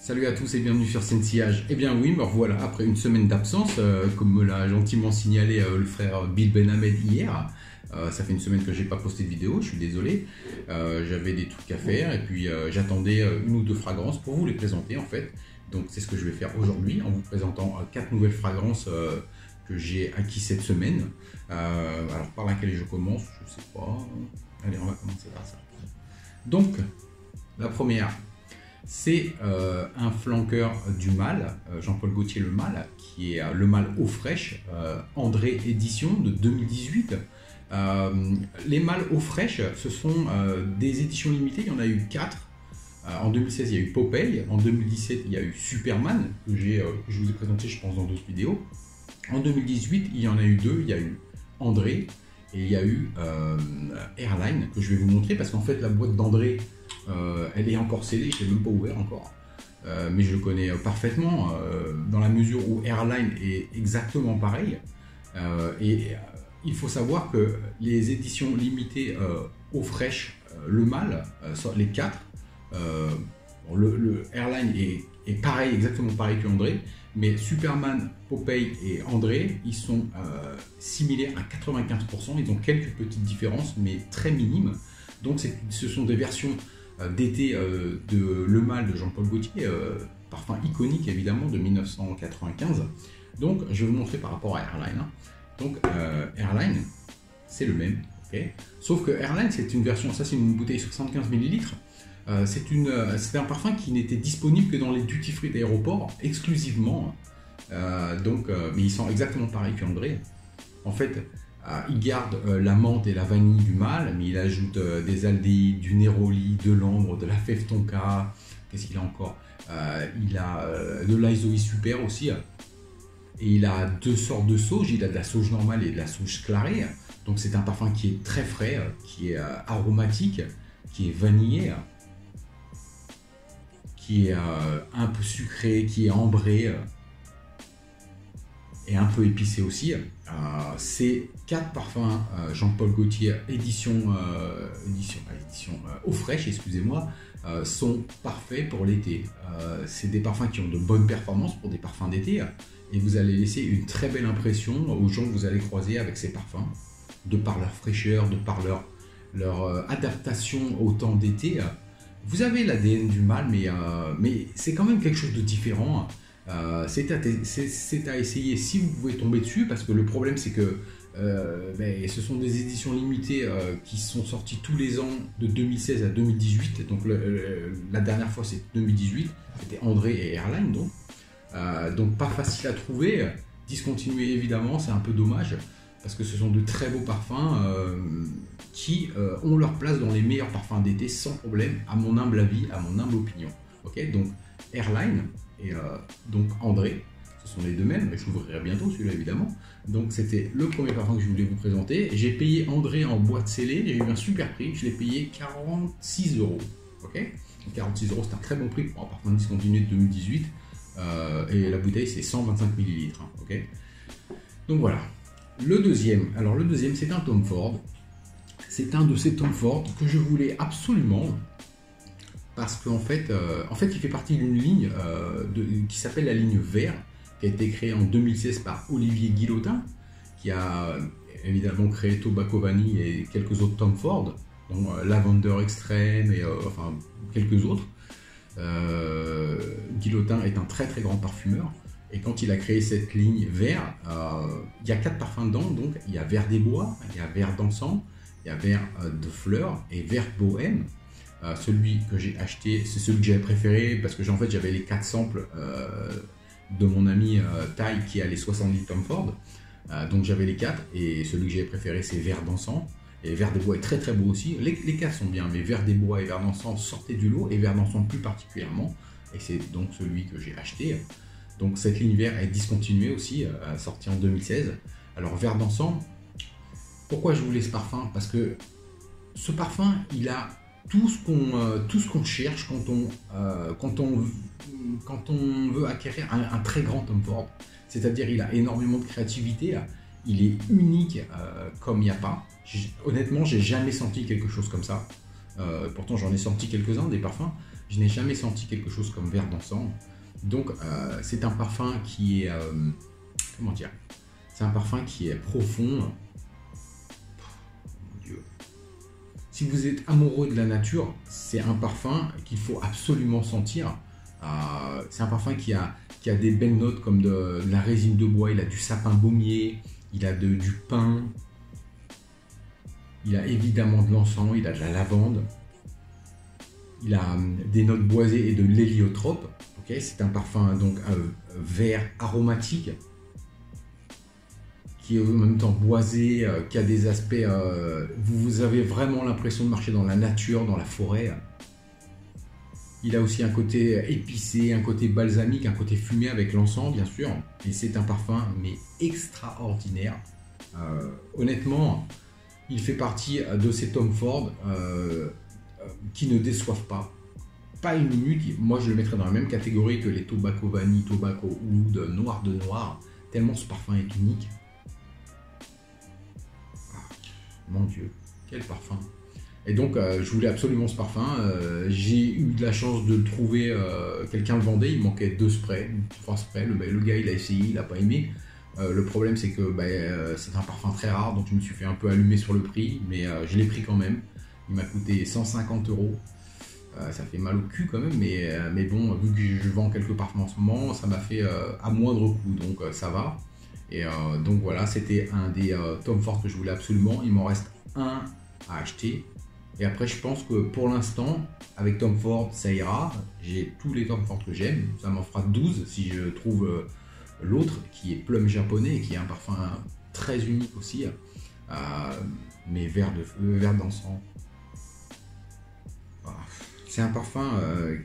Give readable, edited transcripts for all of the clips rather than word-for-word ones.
Salut à tous et bienvenue sur Sensillage. Eh bien oui, me revoilà après une semaine d'absence, comme me l'a gentiment signalé le frère Bill Benhamed hier. Ça fait une semaine que j'ai pas posté de vidéo, je suis désolé. J'avais des trucs à faire et puis j'attendais une ou deux fragrances pour vous les présenter en fait. Donc c'est ce que je vais faire aujourd'hui en vous présentant 4 nouvelles fragrances que j'ai acquis cette semaine. Alors par laquelle je commence, je sais pas. Allez, on va commencer par ça. Donc la première. C'est un flanqueur du mâle, Jean-Paul Gaultier le mâle, qui est le mâle eau fraîche, André édition de 2018. Les mâles eau fraîche, ce sont des éditions limitées, il y en a eu 4. En 2016, il y a eu Popeye, en 2017, il y a eu Superman, que je vous ai présenté, je pense, dans d'autres vidéos. En 2018, il y en a eu 2, il y a eu André et il y a eu Airline, que je vais vous montrer, parce qu'en fait, la boîte d'André, elle est encore scellée, je ne l'ai même pas ouvert encore, mais je le connais parfaitement, dans la mesure où Airline est exactement pareil. Il faut savoir que les éditions limitées eau fraîche, le mâle, les 4, le Airline est pareil, exactement pareil que André, mais Superman, Popeye et André, ils sont similaires à 95%, ils ont quelques petites différences, mais très minimes. Donc ce sont des versions d'été de Le Mâle de Jean-Paul Gaultier, parfum iconique évidemment de 1995. Donc je vais vous montrer par rapport à Airline. Donc Airline, c'est le même, okay. Sauf que Airline c'est une version, ça c'est une bouteille 75 ml. C'est un parfum qui n'était disponible que dans les duty free d'aéroport exclusivement. Mais il sent exactement pareil qu'André. En fait, il garde la menthe et la vanille du mâle, mais il ajoute des aldéhydes, du néroli, de l'ambre, de la fève tonka. Qu'est-ce qu'il a encore? Il a de l'isoï super aussi. Et il a 2 sortes de sauge. Il a de la sauge normale et de la sauge clarée. Donc c'est un parfum qui est très frais, qui est aromatique, qui est vanillé, qui est un peu sucré, qui est ambré et un peu épicé aussi. Ces 4 parfums Jean-Paul Gaultier édition eau fraîche, excusez-moi, sont parfaits pour l'été. C'est des parfums qui ont de bonnes performances pour des parfums d'été et vous allez laisser une très belle impression aux gens que vous allez croiser avec ces parfums, de par leur fraîcheur, de par leur adaptation au temps d'été. Vous avez l'ADN du mâle, mais c'est quand même quelque chose de différent. C'est à essayer si vous pouvez tomber dessus, parce que le problème c'est que ce sont des éditions limitées qui sont sorties tous les ans de 2016 à 2018. Donc la dernière fois c'est 2018, c'était André et Airline, donc pas facile à trouver. Discontinuer évidemment, c'est un peu dommage, parce que ce sont de très beaux parfums qui ont leur place dans les meilleurs parfums d'été sans problème, à mon humble avis, à mon humble opinion. Okay, donc Airline et donc André, ce sont les deux mêmes, mais je l'ouvrirai bientôt celui-là évidemment. Donc c'était le premier parfum que je voulais vous présenter. J'ai payé André en boîte scellée, j'ai eu un super prix, je l'ai payé 46 €. Okay, 46 €, c'est un très bon prix pour un parfum discontinué de 2018. Et la bouteille c'est 125 ml. Okay, donc voilà. Le deuxième c'est un Tom Ford. C'est un de ces Tom Ford que je voulais absolument, parce qu'en fait, il fait partie d'une ligne qui s'appelle la ligne Vert, qui a été créée en 2016 par Olivier Guillotin, qui a évidemment créé Tobacco Vanille et quelques autres Tom Ford, dont Lavender Extreme et quelques autres. Guillotin est un très très grand parfumeur. Et quand il a créé cette ligne Vert, il y a 4 parfums dedans. Donc il y a Vert des Bois, il y a Vert d'Encens, il y a Vert de Fleurs et Vert Bohème. Celui que j'ai acheté, c'est celui que j'avais préféré, parce que en fait j'avais les 4 samples de mon ami Ty qui a les 70 Tom Ford. Donc j'avais les 4 et celui que j'avais préféré c'est Vert d'Encens. Et Vert des Bois est très très beau aussi. Les 4 sont bien, mais Vert des Bois et Vert d'Encens sortaient du lot, et Vert d'Encens plus particulièrement. Et c'est donc celui que j'ai acheté. Donc cette ligne Vert est discontinuée aussi, sortie en 2016. Alors Vert d'Encens, pourquoi je voulais ce parfum? Parce que ce parfum, il a tout ce qu'on cherche quand on veut acquérir un très grand Tom Ford. C'est-à-dire il a énormément de créativité, il est unique comme il n'y a pas. Honnêtement, j'ai jamais senti quelque chose comme ça. Pourtant, j'en ai senti quelques-uns des parfums. Je n'ai jamais senti quelque chose comme vert d'encens. Donc, c'est un parfum qui est... comment dire? C'est un parfum qui est profond. Mon Dieu. Si vous êtes amoureux de la nature, c'est un parfum qu'il faut absolument sentir. C'est un parfum qui a des belles notes comme de la résine de bois, il a du sapin baumier, il a du pin, il a évidemment de l'encens, il a de la lavande, il a des notes boisées et de l'héliotrope. Okay, c'est un parfum donc vert aromatique qui est en même temps boisé, qui a des aspects... vous avez vraiment l'impression de marcher dans la nature, dans la forêt. Il a aussi un côté épicé, un côté balsamique, un côté fumé avec l'encens, bien sûr. Et c'est un parfum, mais extraordinaire. Honnêtement, il fait partie de ces Tom Ford qui ne déçoivent pas. Pas une minute. Moi, je le mettrais dans la même catégorie que les Tobacco Vanille, Tobacco Oud, Noir de Noir. Tellement ce parfum est unique. Mon Dieu, quel parfum! Et donc, je voulais absolument ce parfum. J'ai eu de la chance de le trouver. Quelqu'un le vendait. Il manquait 2 sprays, 3 sprays. Le gars, il a essayé, il n'a pas aimé. Le problème, c'est que c'est un parfum très rare. Donc, je me suis fait un peu allumer sur le prix. Mais je l'ai pris quand même. Il m'a coûté 150 €. Ça fait mal au cul quand même. Mais bon, vu que je vends quelques parfums en ce moment, ça m'a fait à moindre coût. Donc, ça va. Et donc, voilà, c'était un des Tom Ford que je voulais absolument. Il m'en reste un à acheter. Et après, je pense que pour l'instant, avec Tom Ford, ça ira. J'ai tous les Tom Ford que j'aime. Ça m'en fera 12 si je trouve l'autre qui est Plum japonais et qui est un parfum très unique aussi. Mais vert d'encens. C'est un parfum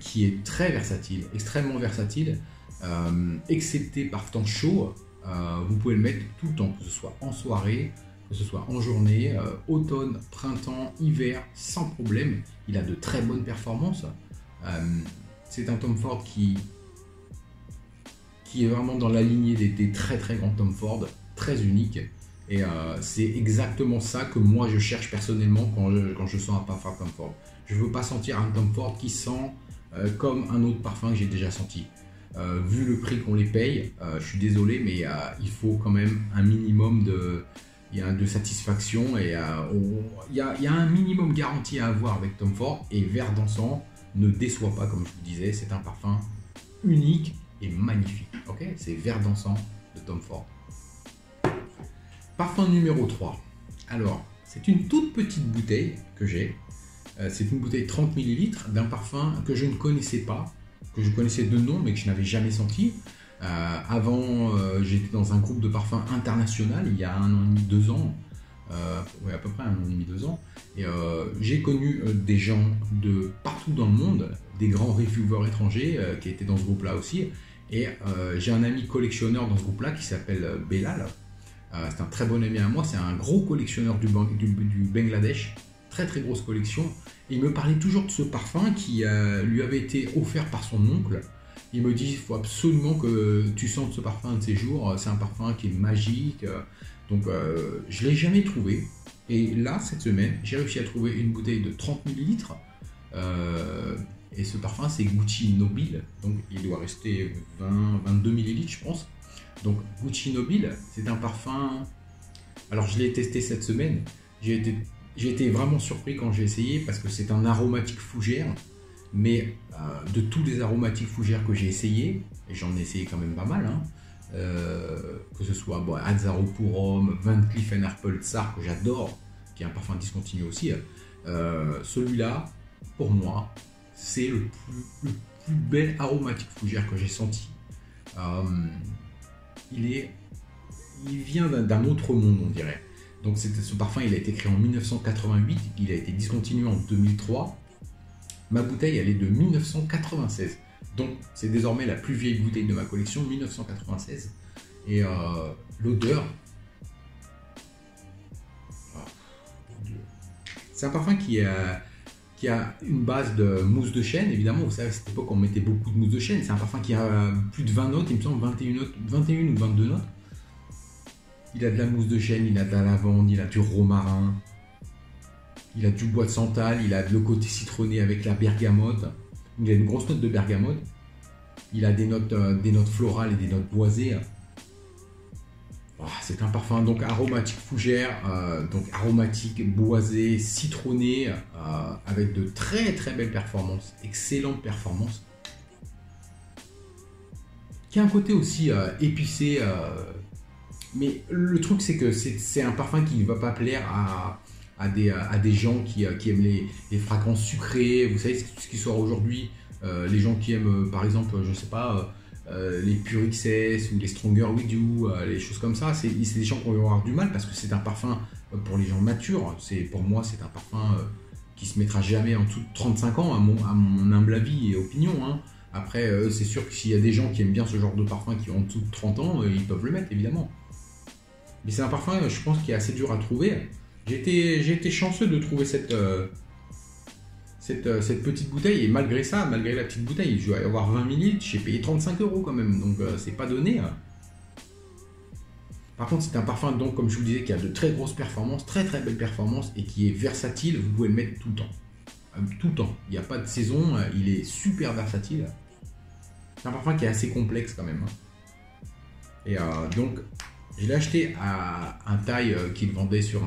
qui est très versatile, extrêmement versatile. Excepté par temps chaud, vous pouvez le mettre tout le temps, que ce soit en soirée, que ce soit en journée, automne, printemps, hiver, sans problème. Il a de très bonnes performances. C'est un Tom Ford qui est vraiment dans la lignée des très très grands Tom Ford, très unique. Et c'est exactement ça que moi je cherche personnellement quand je sens un parfum Tom Ford. Je ne veux pas sentir un Tom Ford qui sent comme un autre parfum que j'ai déjà senti. Vu le prix qu'on les paye, je suis désolé, mais il faut quand même un minimum de satisfaction et il y a un minimum garanti à avoir avec Tom Ford. Et Vert d'encens ne déçoit pas, comme je vous disais, c'est un parfum unique et magnifique. Ok, c'est Vert d'encens de Tom Ford. Parfum numéro 3. Alors, c'est une toute petite bouteille que j'ai. C'est une bouteille 30 ml d'un parfum que je ne connaissais pas, que je connaissais de nom mais que je n'avais jamais senti. Avant, j'étais dans un groupe de parfums international il y a 1 an et demi, 2 ans, ouais, à peu près 1 an et demi, 2 ans, et j'ai connu des gens de partout dans le monde, des grands reviewers étrangers qui étaient dans ce groupe-là aussi, et j'ai un ami collectionneur dans ce groupe-là qui s'appelle Belal. C'est un très bon ami à moi, c'est un gros collectionneur du Bangladesh, très très grosse collection, et il me parlait toujours de ce parfum qui lui avait été offert par son oncle. Il me dit, il faut absolument que tu sentes ce parfum de ces jours, c'est un parfum qui est magique. Donc je ne l'ai jamais trouvé. Et là, cette semaine, j'ai réussi à trouver une bouteille de 30 ml. Et ce parfum, c'est Gucci Nobile. Donc il doit rester 22 ml, je pense. Donc Gucci Nobile, c'est un parfum... Alors je l'ai testé cette semaine. J'ai été vraiment surpris quand j'ai essayé parce que c'est un aromatique fougère. Mais de tous les aromatiques fougères que j'ai essayé, et j'en ai essayé quand même pas mal, hein, que ce soit Azaropurum, Van Cleef & Arpels Tsar, que j'adore, qui est un parfum discontinué aussi, celui-là, pour moi, c'est le plus bel aromatique fougère que j'ai senti. Il vient d'un autre monde, on dirait. Donc ce parfum, il a été créé en 1988, il a été discontinué en 2003. Ma bouteille, elle est de 1996. Donc, c'est désormais la plus vieille bouteille de ma collection, 1996. Et l'odeur... C'est un parfum qui a une base de mousse de chêne. Évidemment, vous savez, à cette époque, on mettait beaucoup de mousse de chêne. C'est un parfum qui a plus de 20 notes, il me semble 21 ou 22 notes. Il a de la mousse de chêne, il a de la lavande, il a du romarin. Il a du bois de santal, il a le côté citronné avec la bergamote. Il a une grosse note de bergamote. Il a des notes florales et des notes boisées. Oh, c'est un parfum donc aromatique fougère, donc aromatique, boisé, citronné, avec de très très belles performances, excellentes performances. Qui a un côté aussi épicé, mais le truc c'est que c'est un parfum qui ne va pas plaire à des gens qui aiment les fragrances sucrées. Vous savez ce qui sort aujourd'hui, les gens qui aiment par exemple, je sais pas, les Pure XS ou les Stronger With You, les choses comme ça, c'est des gens qui vont avoir du mal parce que c'est un parfum pour les gens matures. Pour moi, c'est un parfum qui se mettra jamais en dessous de 35 ans, à mon humble avis et opinion. Hein. Après, c'est sûr que s'il y a des gens qui aiment bien ce genre de parfum qui ont en dessous de 30 ans, ils peuvent le mettre évidemment. Mais c'est un parfum, je pense, qui est assez dur à trouver. J'ai été chanceux de trouver cette petite bouteille, et malgré ça, malgré la petite bouteille, je vais avoir 20 ml, j'ai payé 35 € quand même, donc c'est pas donné. Hein. Par contre, c'est un parfum, donc, comme je vous le disais, qui a de très grosses performances, très très belles performances, et qui est versatile, vous pouvez le mettre tout le temps. Tout le temps, il n'y a pas de saison, il est super versatile. C'est un parfum qui est assez complexe quand même. Hein. Et donc, je l'ai acheté à un taille qu'il vendait sur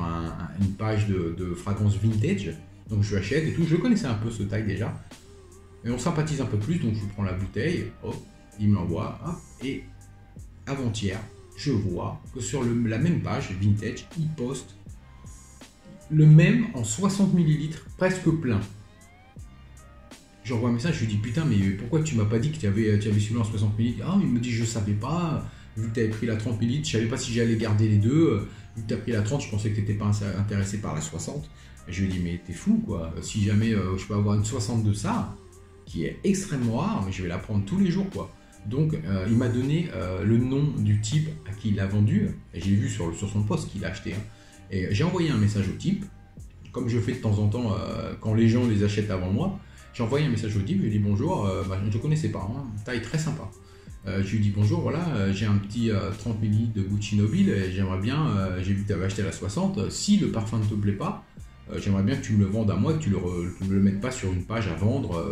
une page de fragrance vintage. Donc je l'achète et tout, je connaissais un peu ce taille déjà. Et on sympathise un peu plus, donc je prends la bouteille, hop, il me l'envoie, hop, et avant-hier, je vois que sur la même page vintage, il poste le même en 60 ml, presque plein. J'envoie un message, je lui dis putain, mais pourquoi tu m'as pas dit que tu avais celui-là en 60 ml? Ah, il me dit je savais pas, vu que tu avais pris la 30 ml, je savais pas si j'allais garder les deux, vu que tu as pris la 30, je pensais que tu n'étais pas intéressé par la 60. Et je lui ai dit mais t'es fou quoi, si jamais je peux avoir une 60 de ça, qui est extrêmement rare, mais je vais la prendre tous les jours quoi. Donc il m'a donné le nom du type à qui il l'a vendu, et j'ai vu sur son post qu'il l'a acheté. Hein. Et j'ai envoyé un message au type, comme je fais de temps en temps quand les gens les achètent avant moi. J'ai envoyé un message au type, je lui ai dit bonjour, je ne te connaissais pas, hein, taille très sympa. Je lui ai dit bonjour, voilà, j'ai un petit 30 ml de Gucci Nobile, et j'aimerais bien, j'ai vu que tu avais acheté la 60, si le parfum ne te plaît pas, j'aimerais bien que tu me le vendes à moi, que tu ne le mettes pas sur une page à vendre.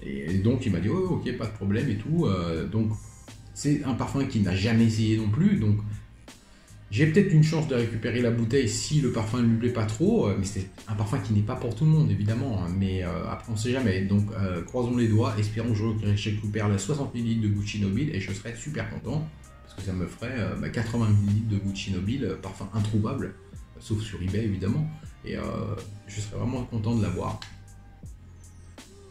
Et donc il m'a dit oh, ok, pas de problème et tout. Donc c'est un parfum qu'il n'a jamais essayé non plus. Donc j'ai peut-être une chance de récupérer la bouteille si le parfum ne lui plaît pas trop. Mais c'est un parfum qui n'est pas pour tout le monde évidemment. Hein, mais après on ne sait jamais. Donc croisons les doigts, espérons que je récupère la 60 ml de Gucci Nobile et je serai super content. Parce que ça me ferait 80 ml de Gucci Nobile, parfum introuvable. Sauf sur eBay évidemment. Et je serais vraiment content de l'avoir.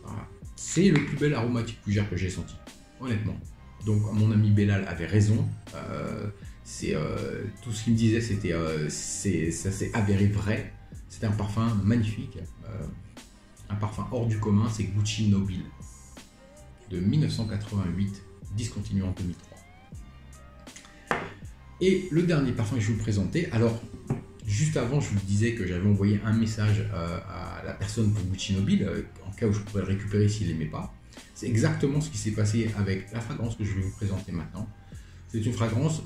Voilà. C'est le plus bel aromatique fougère que j'ai senti, honnêtement. Donc mon ami Bellal avait raison. Tout ce qu'il me disait, ça s'est avéré vrai. C'était un parfum magnifique, un parfum hors du commun. C'est Gucci Nobile de 1988, discontinué en 2003. Et le dernier parfum que je vais vous présenter, alors. Juste avant, je vous disais que j'avais envoyé un message à la personne pour Gucci Nobile, en cas où je pourrais le récupérer s'il n'aimait pas. C'est exactement ce qui s'est passé avec la fragrance que je vais vous présenter maintenant. C'est une fragrance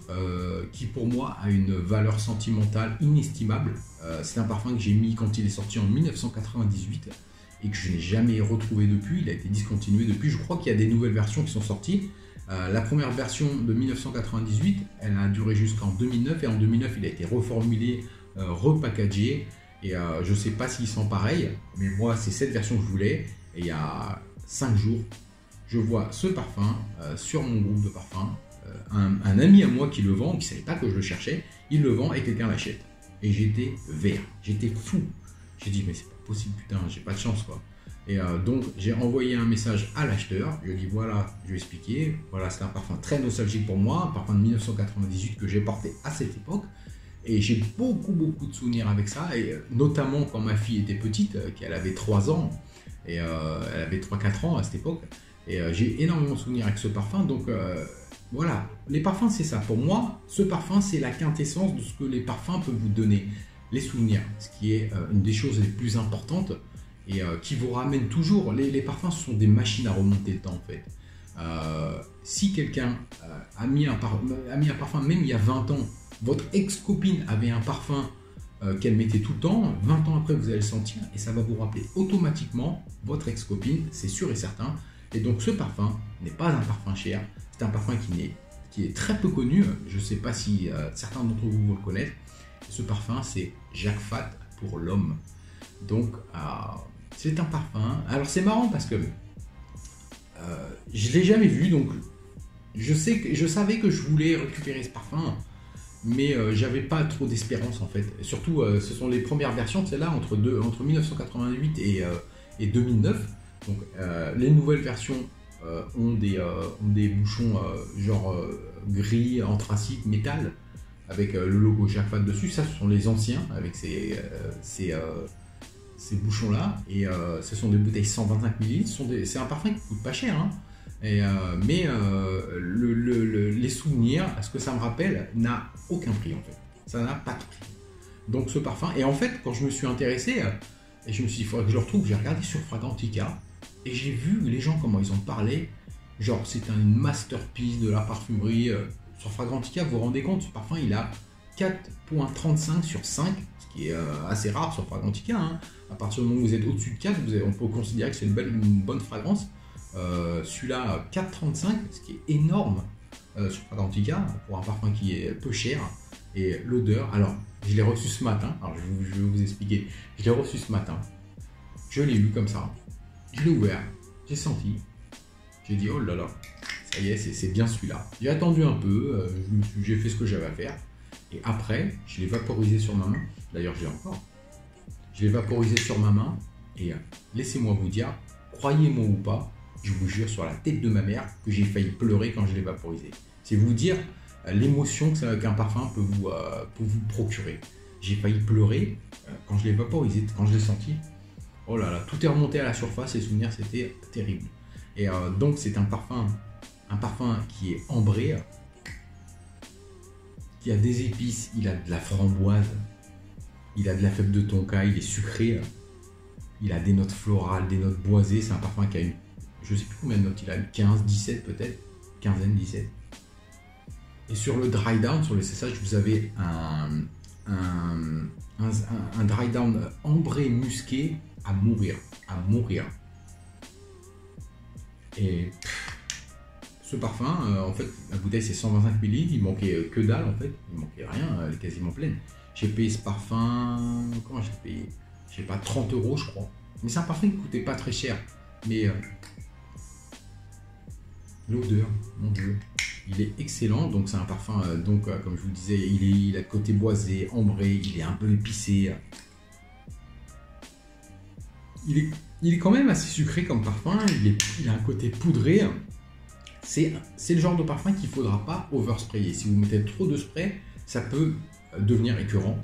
qui, pour moi, a une valeur sentimentale inestimable. C'est un parfum que j'ai mis quand il est sorti en 1998 et que je n'ai jamais retrouvé depuis. Il a été discontinué depuis. Je crois qu'il y a des nouvelles versions qui sont sorties. La première version de 1998, elle a duré jusqu'en 2009 et en 2009, il a été reformulé, repackagé et je ne sais pas s'il sent pareil, mais moi c'est cette version que je voulais. Et il y a 5 jours, je vois ce parfum sur mon groupe de parfums, un ami à moi qui le vend, qui ne savait pas que je le cherchais, il le vend et quelqu'un l'achète. Et j'étais vert, j'étais fou. J'ai dit mais c'est pas possible, putain, j'ai pas de chance quoi. Et donc j'ai envoyé un message à l'acheteur, je lui ai dit voilà, je lui ai expliqué, voilà c'est un parfum très nostalgique pour moi, un parfum de 1998 que j'ai porté à cette époque, et j'ai beaucoup de souvenirs avec ça, et notamment quand ma fille était petite, qu'elle avait 3 ans, et elle avait 3-4 ans à cette époque, et j'ai énormément de souvenirs avec ce parfum, donc voilà, les parfums c'est ça, pour moi, ce parfum c'est la quintessence de ce que les parfums peuvent vous donner, les souvenirs, ce qui est une des choses les plus importantes, et qui vous ramène toujours, les parfums sont des machines à remonter le temps en fait. Si quelqu'un a mis un parfum, même il y a 20 ans, votre ex-copine avait un parfum qu'elle mettait tout le temps. 20 ans après, vous allez le sentir et ça va vous rappeler automatiquement votre ex-copine, c'est sûr et certain. Et donc ce parfum n'est pas un parfum cher, c'est un parfum qui est très peu connu. Je ne sais pas si certains d'entre vous vont le connaître. Ce parfum, c'est Jacques Fat pour l'homme. Donc c'est un parfum. Alors c'est marrant parce que je ne l'ai jamais vu, donc je savais que je voulais récupérer ce parfum, mais j'avais pas trop d'espérance en fait. Et surtout, ce sont les premières versions, celle-là, entre 1988 et 2009. Donc les nouvelles versions ont des bouchons genre gris, anthracite, métal, avec le logo Jacques Fat dessus. Ça, ce sont les anciens, avec ces bouchons-là. Et ce sont des bouteilles 125 ml. C'est un parfum qui coûte pas cher, hein. Mais les souvenirs, ce que ça me rappelle, n'a aucun prix en fait. Ça n'a pas de prix. Donc ce parfum, et en fait, quand je me suis intéressé, et je me suis dit, il faudrait que je le retrouve, j'ai regardé sur Fragrantica, et j'ai vu les gens comment ils en parlaient. Genre, c'est une masterpiece de la parfumerie. Sur Fragrantica, vous vous rendez compte, ce parfum, il a 4,35 sur 5, ce qui est assez rare sur Fragrantica, hein. À partir du moment où vous êtes au-dessus de 4, on peut considérer que c'est une bonne fragrance. Celui-là 4,35, ce qui est énorme sur Fragrantica pour un parfum qui est peu cher. Et l'odeur, alors je l'ai reçu ce matin, alors je vais vous expliquer. Je l'ai reçu ce matin, je l'ai eu comme ça, je l'ai ouvert, j'ai senti, j'ai dit oh là là, ça y est, c'est bien celui-là. J'ai attendu un peu, j'ai fait ce que j'avais à faire, et après je l'ai vaporisé sur ma main. D'ailleurs j'ai encore, je l'ai vaporisé sur ma main, et laissez-moi vous dire, croyez-moi ou pas, je vous jure sur la tête de ma mère que j'ai failli pleurer quand je l'ai vaporisé. C'est vous dire l'émotion qu'un parfum peut vous procurer. J'ai failli pleurer quand je l'ai vaporisé, quand je l'ai senti. Oh là là, tout est remonté à la surface, les souvenirs, c'était terrible. Et donc c'est un parfum qui est ambré, qui a des épices, il a de la framboise, il a de la fève de tonka, il est sucré, il a des notes florales, des notes boisées. C'est un parfum qui a une, je sais plus combien de notes il a, 15, 17 peut-être, quinzaine, 17. Et sur le dry down, sur le cessage, vous avez un dry down ambré musqué à mourir, Et ce parfum, en fait, la bouteille c'est 125 ml, il manquait que dalle en fait, il manquait rien, elle est quasiment pleine. J'ai payé ce parfum, comment j'ai payé? Je sais pas, 30 € je crois. Mais c'est un parfum qui coûtait pas très cher. Mais l'odeur, mon Dieu, il est excellent. Donc c'est un parfum, comme je vous le disais, il a le côté boisé, ambré, il est un peu épicé. Il est quand même assez sucré comme parfum, il a un côté poudré. C'est le genre de parfum qu'il ne faudra pas oversprayer. Si vous mettez trop de spray, ça peut devenir écœurant,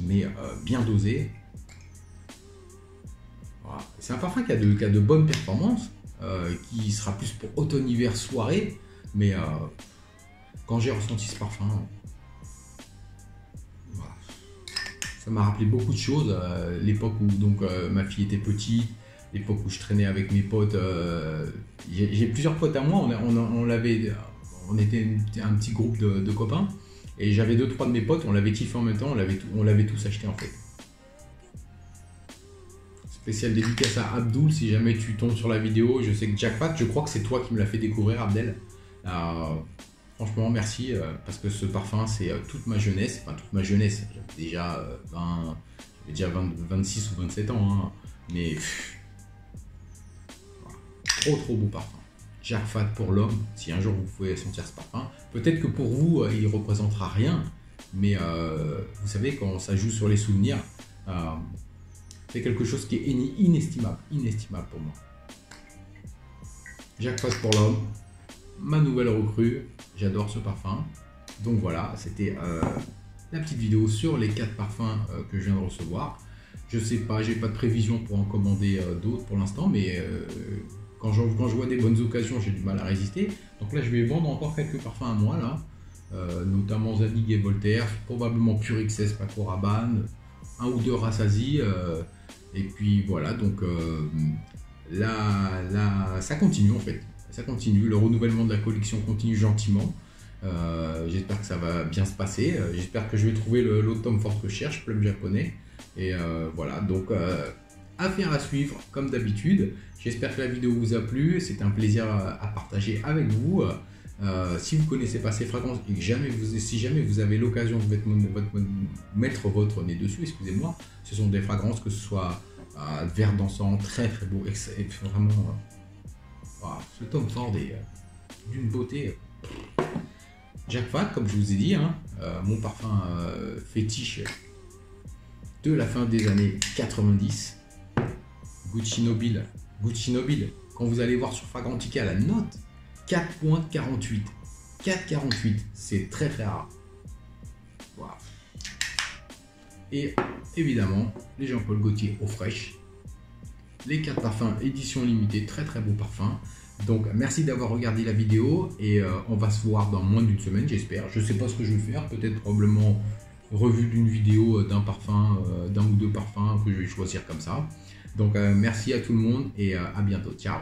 mais bien dosé. Voilà. C'est un parfum qui a de bonnes performances, qui sera plus pour automne-hiver soirée, mais quand j'ai ressenti ce parfum, voilà, ça m'a rappelé beaucoup de choses. L'époque où ma fille était petite, l'époque où je traînais avec mes potes. J'ai plusieurs potes à moi, on était un petit groupe de copains, et j'avais 2-3 de mes potes, on l'avait kiffé en même temps, on l'avait tous acheté en fait. Spécial dédicace à Abdul, si jamais tu tombes sur la vidéo. Je sais que Jacques Fat, je crois que c'est toi qui me l'as fait découvrir, Abdel. Franchement, merci, parce que ce parfum, c'est toute ma jeunesse. Enfin, toute ma jeunesse, j'avais déjà 26 ou 27 ans, hein, mais voilà. Trop beau parfum. Jacques Fat pour l'homme, si un jour vous pouvez sentir ce parfum, peut-être que pour vous, il ne représentera rien, mais vous savez, quand ça joue sur les souvenirs, c'est quelque chose qui est inestimable pour moi. Jacques Fat pour l'homme, ma nouvelle recrue, j'adore ce parfum. Donc voilà, c'était la petite vidéo sur les 4 parfums que je viens de recevoir. Je sais pas, j'ai pas de prévision pour en commander d'autres pour l'instant, mais quand je vois des bonnes occasions, j'ai du mal à résister. Donc là, je vais vendre encore quelques parfums à moi, là, notamment Zadig et Voltaire, probablement Pure XS Paco Rabanne, un ou deux Rassazi, et puis voilà, donc là, ça continue en fait. Ça continue, le renouvellement de la collection continue gentiment. J'espère que ça va bien se passer. J'espère que je vais trouver l'autre Tom Ford que je cherche, plum japonais. Et voilà, donc affaire à suivre comme d'habitude. J'espère que la vidéo vous a plu. C'était un plaisir à partager avec vous. Si vous ne connaissez pas ces fragrances et que si jamais vous avez l'occasion de mettre votre nez dessus, excusez-moi, ce sont des fragrances, que ce soit vert dansant, très très beau, et vraiment, ce Tom Ford est d'une beauté. Jack Fat, comme je vous ai dit, hein, mon parfum fétiche de la fin des années 90, Gucci Nobile, quand vous allez voir sur Fragrantica la note, 4.48, 4.48, c'est très très rare. Wow. Et évidemment, les Jean-Paul Gaultier eau fraîche, les 4 parfums édition limitée, très très beau parfum. Donc merci d'avoir regardé la vidéo et on va se voir dans moins d'une semaine, j'espère. Je ne sais pas ce que je vais faire, peut-être probablement revue d'une vidéo d'un parfum, d'un ou deux parfums que je vais choisir comme ça. Donc merci à tout le monde et à bientôt. Ciao.